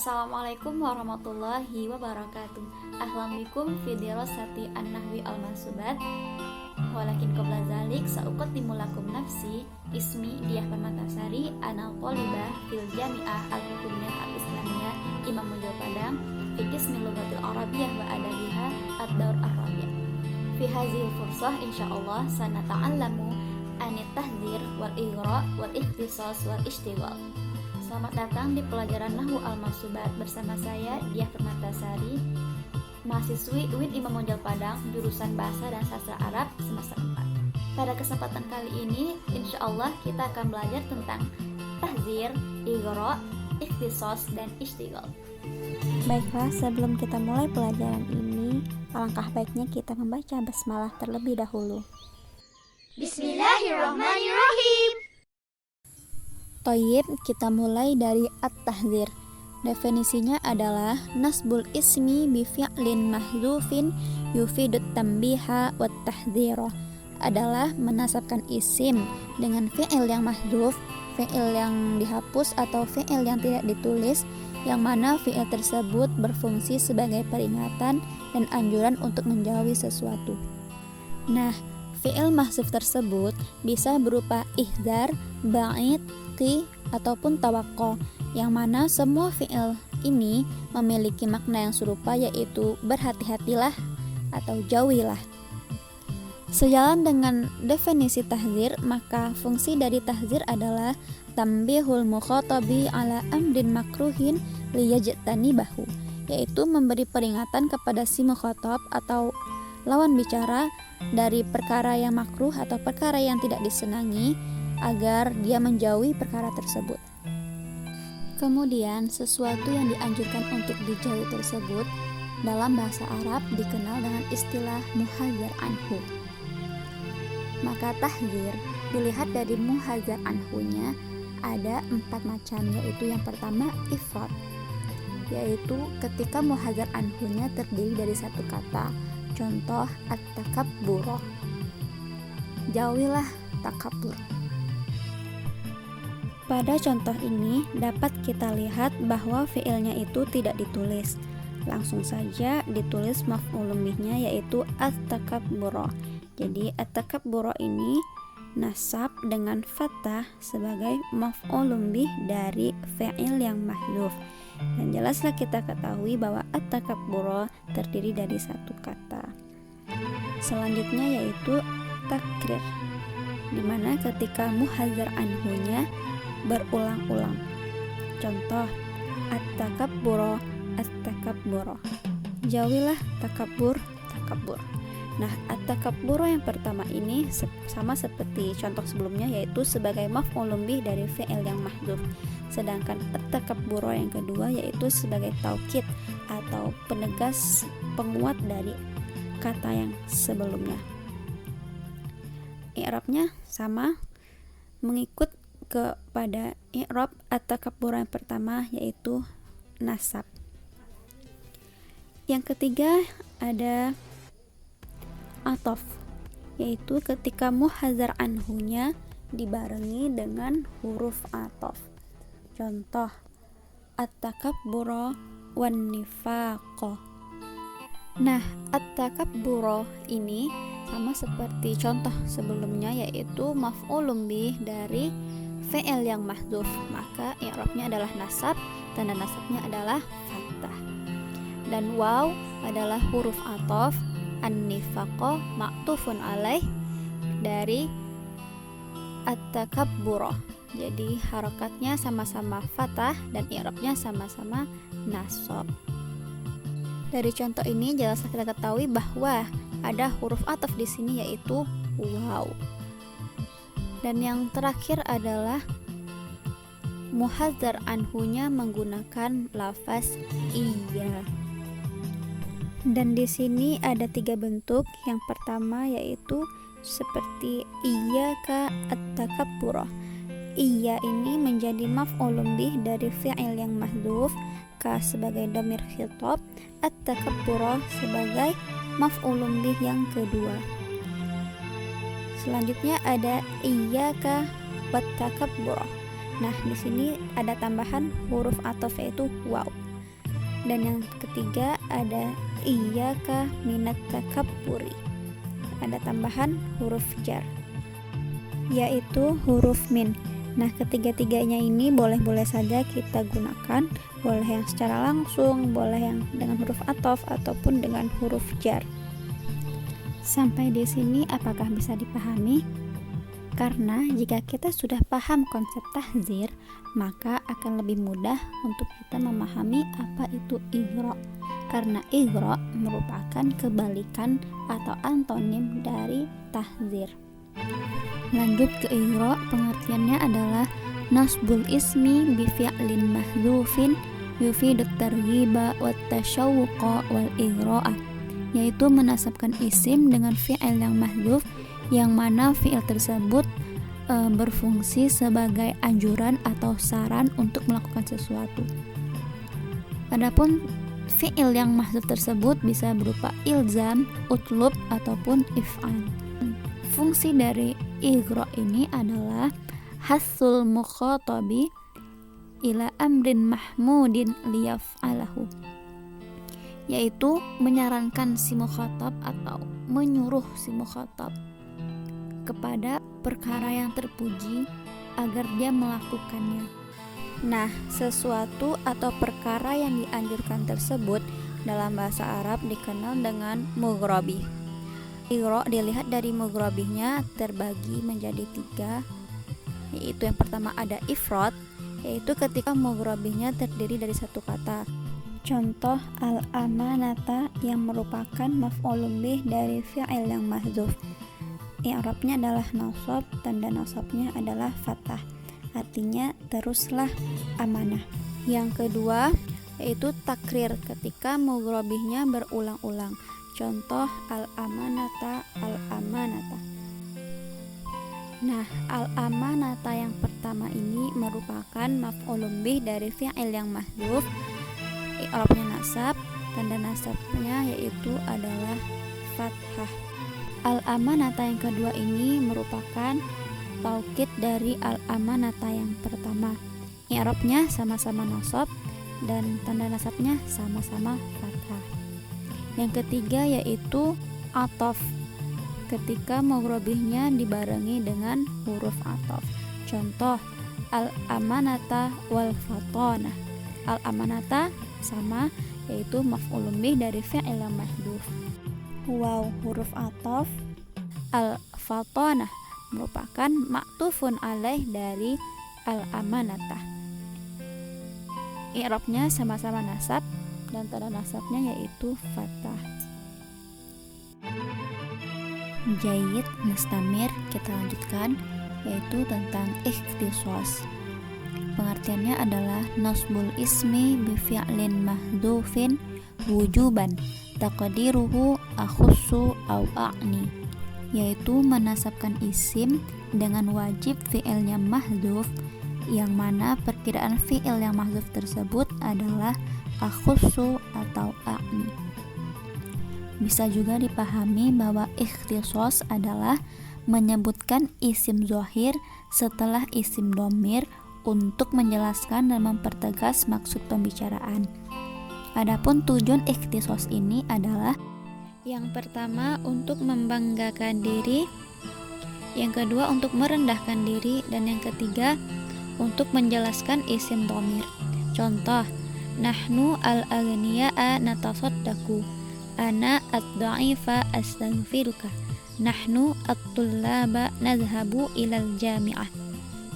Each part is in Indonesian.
Assalamualaikum warahmatullahi wabarakatuh. Ahlan bikum fi dirasati an-nahwi al-mansubat. Walakin qabla zalik sauqaddimu lakum nafsi. Ismi Diah Permatasari, ana thalibah fil Jami'ah Al-Hukumiyah Al-Islamiyah Imam Munjal Padang fi qismi lughatil arabiyyah wa adabiha ad-daur ar-rabi'. Fi hadhil fursah insyaallah sanata'allamu anit tahdzir wal ighra wal ikhtisas wal ishtighal. Selamat datang di pelajaran Nahwu Al-Mansubat bersama saya Diah Permatasari, mahasiswi UIN Imam Munjal Padang, jurusan Bahasa dan Sastra Arab semester 4. Pada kesempatan kali ini, insya Allah kita akan belajar tentang tahdzir, ighra, ikhtisas, dan ishtighal. Baiklah, sebelum kita mulai pelajaran ini, alangkah baiknya kita membaca basmalah terlebih dahulu. Bismillahirrahmanirrahim. Toyib, kita mulai dari at-tahdzir. Definisinya adalah nasbul ismi bi fi'lin mahdzufin yufidut tanbiha wat tahdzira. Adalah menasabkan isim dengan fi'il yang mahdzuf, fi'il yang dihapus atau fi'il yang tidak ditulis, yang mana fi'il tersebut berfungsi sebagai peringatan dan anjuran untuk menjauhi sesuatu. Nah, fi'il mahdzuf tersebut bisa berupa ihdzar, ba'id, qi, ataupun tawaqqa, yang mana semua fi'il ini memiliki makna yang serupa, yaitu berhati-hatilah atau jauhilah. Sejalan dengan definisi tahdzir, maka fungsi dari tahdzir adalah tambihul mukhatabi ala amrin makruhin liyajtanibahu, yaitu memberi peringatan kepada si mukhatab atau lawan bicara dari perkara yang makruh atau perkara yang tidak disenangi agar dia menjauhi perkara tersebut. Kemudian, sesuatu yang dianjurkan untuk dijauhi tersebut dalam bahasa Arab dikenal dengan istilah muhadzar anhu. Maka tahdzir dilihat dari muhadzar anhunya ada 4 macam, yaitu yang pertama ifrat, yaitu ketika muhadzar anhunya terdiri dari satu kata. Contoh at-takabbur, jauhilah takabur. Pada contoh ini dapat kita lihat bahwa fiilnya itu tidak ditulis, langsung saja ditulis maf'ulun bihnya, yaitu at-takabbur. Jadi at-takabbur ini nasab dengan fathah sebagai maf'ulun bih dari fi'il yang mahdzuf. Dan jelaslah kita ketahui bahwa at-takabbur terdiri dari satu kata. Selanjutnya yaitu takrir, dimana ketika muhadzar anhunya berulang-ulang. Contoh at-takabbur, at-takabbur, jauhilah takabur, takabur. Nah, at-takabbur yang pertama ini sama seperti contoh sebelumnya, yaitu sebagai maf'ulun bih dari fi'il yang mahdzuf. Sedangkan at-takabbur yang kedua yaitu sebagai taukid atau penegas, penguat dari kata yang sebelumnya. I'rabnya sama, mengikut kepada i'rab at-takabbur yang pertama, yaitu nasab. Yang ketiga ada atof, yaitu ketika muhadzar anhunya dibarengi dengan huruf atof. Contoh at-takabbur wan nifaq. Nah, at-takabbur ini sama seperti contoh sebelumnya, yaitu maf'ulun bih dari fi'il yang mahdzuf, maka i'rabnya adalah nasab, tanda nasabnya adalah fathah. Dan waw adalah huruf atof, an-nifaq ma'tufun alaih dari at-takabbur. Jadi harokatnya sama-sama fathah dan i'rabnya sama-sama nasab. Dari contoh ini jelas kita ketahui bahwa ada huruf ataf di sini, yaitu waw. Dan yang terakhir adalah muhadzar anhunya menggunakan lafaz iya. Dan di sini ada 3 bentuk. Yang pertama yaitu seperti iyyaka at-takabbur. Iya ini menjadi maf'ulun bih dari fi'il yang mahdzuf, ka sebagai dhamir khitab, at-takabbur sebagai maf'ulun bih yang kedua. Selanjutnya ada iyyaka wat-takabbur. Nah, di sini ada tambahan huruf ataf yaitu waw. Dan yang ketiga ada iyyaka minat takabburi. Ada tambahan huruf jar, yaitu huruf min. Nah, ketiga-tiganya ini boleh-boleh saja kita gunakan, boleh yang secara langsung, boleh yang dengan huruf athof ataupun dengan huruf jar. Sampai di sini apakah bisa dipahami? Karena jika kita sudah paham konsep tahdzir, maka akan lebih mudah untuk kita memahami apa itu ighra. Karena ighra merupakan kebalikan atau antonim dari tahdzir. Lanjut ke ighra, pengertiannya adalah nasbul ismi bi fi'lin mahdhufin yufidut targhiba wat tasyawuqa wal ighra'a, yaitu menasabkan isim dengan fi'il yang mahdhuf yang mana fi'il tersebut berfungsi sebagai anjuran atau saran untuk melakukan sesuatu. Adapun fi'il yang mahdhuf tersebut bisa berupa ilzam, utlub ataupun if'al. Fungsi dari ighra ini adalah hasul mukhatabi ila amrin mahmudin liyaf'alahu, yaitu menyarankan si mukhatab atau menyuruh si mukhatab kepada perkara yang terpuji agar dia melakukannya. Nah, sesuatu atau perkara yang dianjurkan tersebut dalam bahasa Arab dikenal dengan mughrabih. Ighra dilihat dari mughrabihnya terbagi menjadi 3, yaitu yang pertama ada ifrad, yaitu ketika mughrabihnya terdiri dari satu kata. Contoh al-amanata yang merupakan maf'ulun bih dari fi'il yang mahdzuf. I'rabnya adalah nasab, tanda nasabnya adalah fathah. Artinya teruslah amanah. Yang kedua yaitu takrir ketika mughrabihnya berulang-ulang. Contoh al-amanata, al-amanata. Nah, al-amanata yang pertama ini merupakan maf'ulun bih dari fi'il yang mahdzuf. I'rabnya nasab, tanda nasabnya yaitu adalah fathah. Al-amanata yang kedua ini merupakan taukid dari al-amanata yang pertama. I'rabnya sama-sama nasab dan tanda nasabnya sama-sama fathah. Yang ketiga yaitu athof, ketika mughrabihnya dibarengi dengan huruf athof. Contoh al-amanata wal fatanah. Al-amanata sama, yaitu maf'ulun bih dari fi'il yang mahdhuf. Waw huruf athof. Al-fatanah merupakan ma'tufun alaih dari al-amanatah. I'rabnya sama-sama nasab dan tanda nasabnya yaitu fathah. Jayyid, mustamir, kita lanjutkan, yaitu tentang ikhtisas. Pengertiannya adalah nasbul ismi bi fi'lin mahdhufin wujuban taqdiruhu akhussu au a'ni, yaitu menasabkan isim dengan wajib fi'ilnya mahdhuf yang mana perkiraan fi'il yang mahdhuf tersebut adalah akhussu atau a'ni. Bisa juga dipahami bahwa ikhtisas adalah menyebutkan isim zahir setelah isim dhamir untuk menjelaskan dan mempertegas maksud pembicaraan. Adapun tujuan ikhtisas ini adalah yang pertama untuk membanggakan diri, yang kedua untuk merendahkan diri, dan yang ketiga untuk menjelaskan isim dhamir. Contoh, nahnu al-aghniya'a natasaddaqu, ana ad-dha'ifa astaghfiruka, nahnu at-tullaba nadhhabu ilal jami'ah.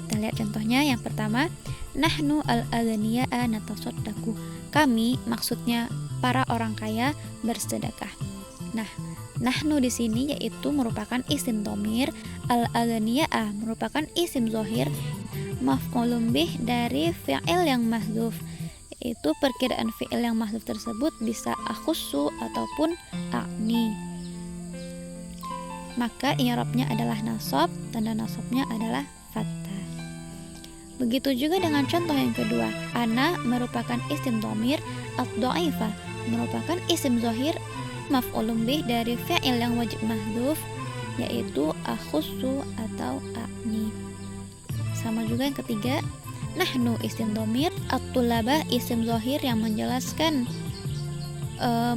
Kita lihat contohnya. Yang pertama, nahnu al-aghniya'a natasaddaqu, kami maksudnya para orang kaya bersedekah. Nah, nahnu di sini yaitu merupakan isim dhamir, al-aghniya'a merupakan isim zahir, maf'ulun bih dari fi'il yang mahdzuf. Itu perkiraan fi'il yang mahdzuf tersebut bisa akhussu ataupun a'ni. Maka i'rabnya adalah nasab, tanda nasabnya adalah fathah. Begitu juga dengan contoh yang kedua. Ana merupakan isim dhamir, ad-dha'ifa merupakan isim zahir, maf'ulun bih dari fi'il yang wajib mahdzuf yaitu akhussu atau a'ni. Sama juga yang ketiga, Nahnu isim dhamir, at-tulabah isim zahir yang menjelaskan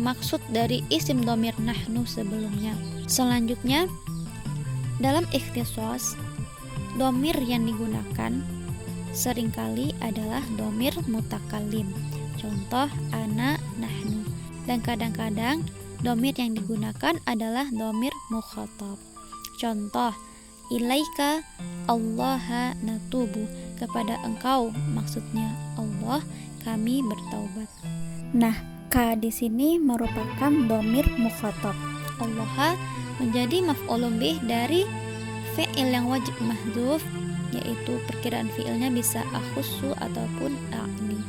maksud dari isim dhamir nahnu sebelumnya. Selanjutnya, dalam ikhtisas, dhamir yang digunakan seringkali adalah dhamir mutakallim. Contoh ana, nahnu. Dan kadang-kadang dhamir yang digunakan adalah dhamir mukhatab. Contoh, ilaika Allaha natubu, kepada engkau, maksudnya Allah, kami bertaubat. Nah, ka di sini merupakan dhamir mukhatab. Allah menjadi maf'ulun bih dari fi'il yang wajib mahdzuf, yaitu perkiraan fi'ilnya bisa akhussu ataupun a'ni.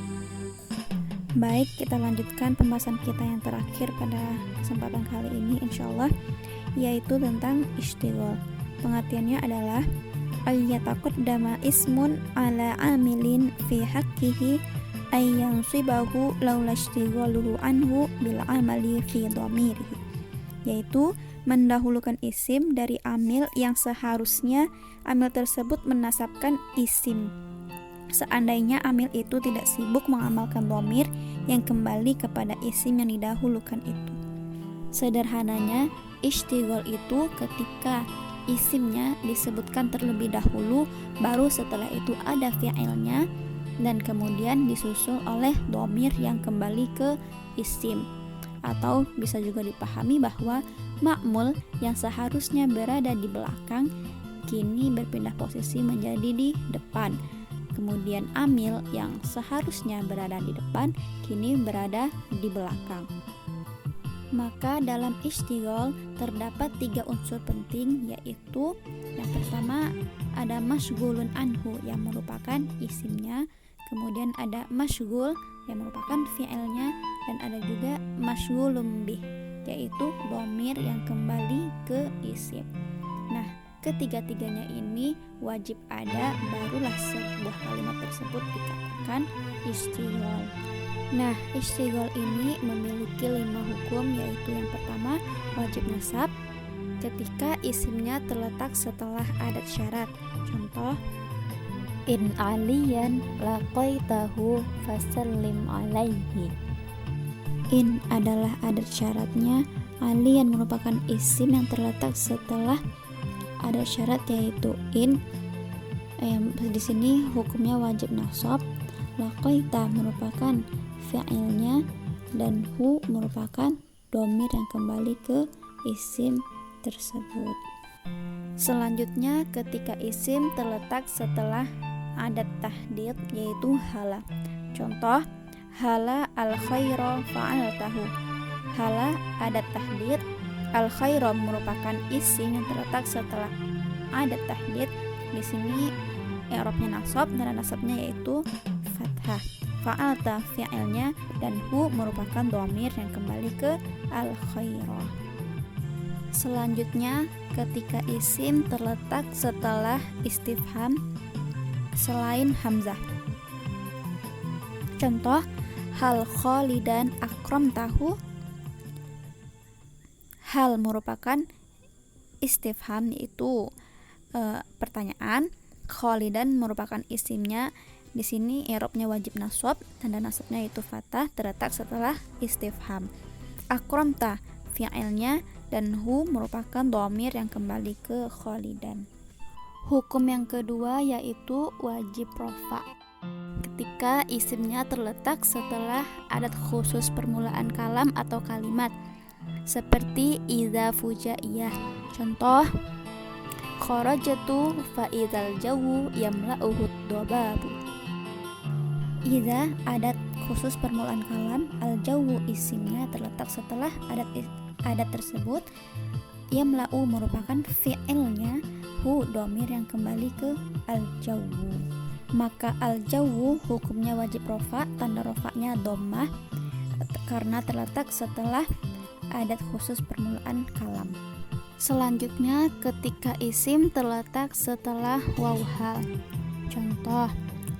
Baik, kita lanjutkan pembahasan kita yang terakhir pada kesempatan kali ini insyaallah, yaitu tentang istighol. Pengertiannya adalah al-yataqaddama ismun ala amilin fi haqqihi ayyan sibahu laula istighaluhu anhu bil amali fi dhamirihi, yaitu mendahulukan isim dari amil yang seharusnya amil tersebut menasabkan isim, seandainya amil itu tidak sibuk mengamalkan dhamir yang kembali kepada isim yang didahulukan itu. Sederhananya, istighol itu ketika isimnya disebutkan terlebih dahulu, baru setelah itu ada fi'ilnya, dan kemudian disusul oleh dhamir yang kembali ke isim. Atau bisa juga dipahami bahwa ma'mul yang seharusnya berada di belakang kini berpindah posisi menjadi di depan. Kemudian amil yang seharusnya berada di depan kini berada di belakang. Maka dalam istighol terdapat 3 unsur penting, yaitu yang pertama ada masyghulun anhu yang merupakan isimnya, kemudian ada masyghul yang merupakan fi'ilnya, dan ada juga masyghulun bih, yaitu dhamir yang kembali ke isim. Nah, ketiga-tiganya ini wajib ada, barulah sebuah kalimat tersebut dikatakan istighol. Nah, istighol ini memiliki 5 hukum, yaitu yang pertama wajib nasab ketika isimnya terletak setelah adat syarat. Contoh, in aliyan laqaitahu fasallim alaihi. In adalah adat syaratnya, aliyan merupakan isim yang terletak setelah adat syarat yaitu in. Di sini hukumnya wajib nasab. Laqaita merupakan fi'ilnya, dan hu merupakan dhamir yang kembali ke isim tersebut. Selanjutnya, ketika isim terletak setelah adat tahdid yaitu hala. Contoh, hala al-khaira fa'altahu. Hala adat tahdid, al-khaira merupakan isim yang terletak setelah adat tahdid. Di sini i'rabnya nasab, dan nasabnya yaitu fathah. Fa'alta fi'ilnya, dan hu merupakan dhamir yang kembali ke al-khairah. Selanjutnya, ketika isim terletak setelah istifham selain hamzah. Contoh, hal khalidan akramtahu. Hal merupakan istifham, yaitu pertanyaan. Khalidan merupakan isimnya. Di sini i'rabnya wajib nasab, tanda nasabnya yaitu fathah, terletak setelah istifham. Akramta fi'ilnya, dan hu merupakan dhamir yang kembali ke khalidan. Hukum yang kedua yaitu wajib rofa. Ketika isimnya terletak setelah adat khusus permulaan kalam atau kalimat, seperti idza fujaiyah. Contoh, kharajatu fa idzal jawu yamla'uhu dhababu. Idza adat khusus permulaan kalam, al-jawu isimnya terletak setelah adat tersebut, yamla'u merupakan fi'ilnya, hu dhamir yang kembali ke al-jawu. Maka al-jawu hukumnya wajib rofa, tanda rofanya dhammah karena terletak setelah adat khusus permulaan kalam. Selanjutnya, ketika isim terletak setelah waw hal. Contoh,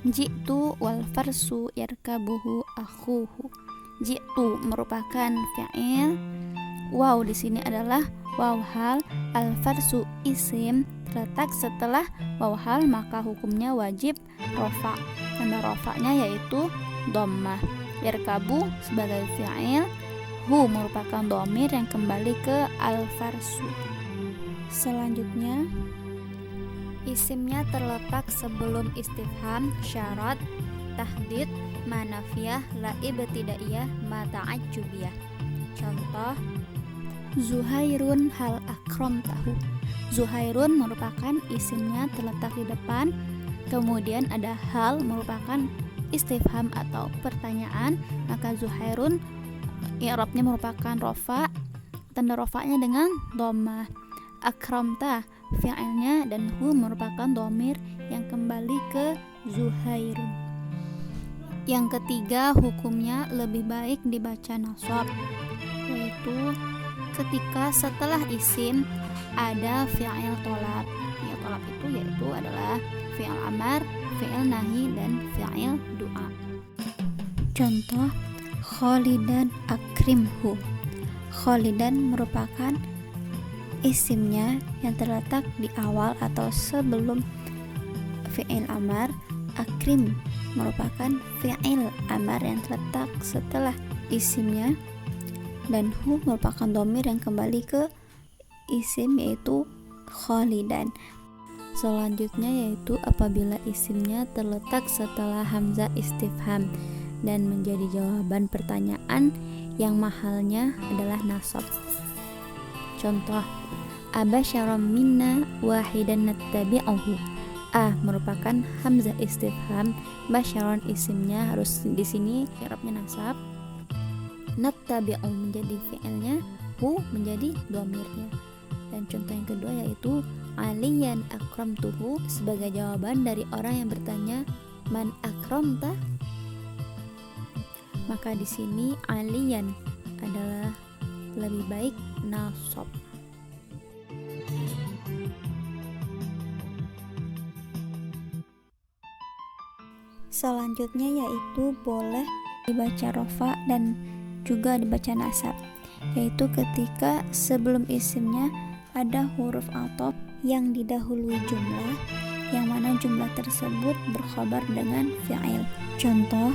ji'tu wal farsu yarkabuhu akhuhu. Ji'tu merupakan fi'il, waw di sini adalah waw hal, al farsu isim terletak setelah waw hal, maka hukumnya wajib rofa. Tanda rofa'nya yaitu dhammah. Yarkabu sebagai fi'il, hu merupakan dhamir yang kembali ke al-farsu. Selanjutnya, isimnya terletak sebelum istifham, syarat, tahdid, manafiyah, la ibtidaiyah, ma ta'ajjubiyah. Contoh, Zuhairun hal akram tahu. Zuhairun merupakan isimnya terletak di depan, kemudian ada hal merupakan istifham atau pertanyaan, maka Zuhairun i'rabnya merupakan rofa, tanda rofanya dengan dhammah. Akramta fi'ilnya dan hu merupakan dhamir yang kembali ke Zuhairun. Yang ketiga, hukumnya lebih baik dibaca nasab, yaitu ketika setelah isim ada fi'il tolab. Fi'il tolab itu yaitu adalah fi'il amar, fi'il nahi, dan fi'il doa. Contoh, Khalidan akrimhu. Khalidan merupakan isimnya yang terletak di awal atau sebelum fi'il amar. Akrim merupakan fi'il amar yang terletak setelah isimnya, dan hu merupakan dhamir yang kembali ke isim yaitu Khalidan. Selanjutnya yaitu apabila isimnya terletak setelah hamzah istifham dan menjadi jawaban pertanyaan yang mahalnya adalah nasab. Contoh, abasyaram minna wahidan nattabi'uhu. A merupakan hamzah istifham, basyaron isimnya harus di sini i'rabnya nasab. Nattabi'u menjadi fi'ilnya, hu menjadi dhamirnya. Dan contoh yang kedua yaitu aliyan akramtuhu sebagai jawaban dari orang yang bertanya man akramta. Maka di sini aliyan adalah lebih baik nasab. Selanjutnya yaitu boleh dibaca rofa dan juga dibaca nasab, yaitu ketika sebelum isimnya ada huruf athof yang didahului jumlah, yang mana jumlah tersebut berkhabar dengan fi'il. Contoh,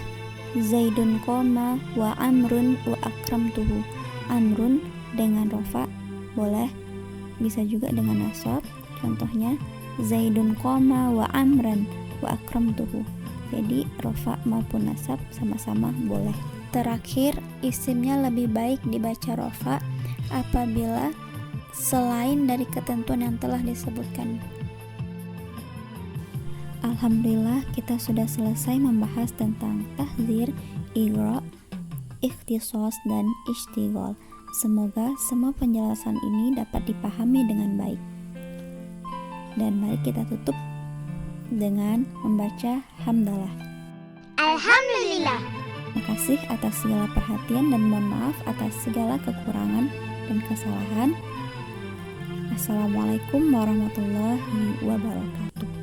Zaidun qoma wa amrun wa akramtuhu. Amrun dengan rofa boleh, bisa juga dengan nasab. Contohnya, Zaidun qoma wa amran wa akramtuhu. Jadi rofa maupun nasab sama-sama boleh. Terakhir, isimnya lebih baik dibaca rofa apabila selain dari ketentuan yang telah disebutkan. Alhamdulillah, kita sudah selesai membahas tentang tahdzir, ighra, ikhtisas, dan ishtighal. Semoga semua penjelasan ini dapat dipahami dengan baik. Dan mari kita tutup dengan membaca hamdalah. Alhamdulillah. Terima kasih atas segala perhatian dan mohon maaf atas segala kekurangan dan kesalahan. Assalamualaikum warahmatullahi wabarakatuh.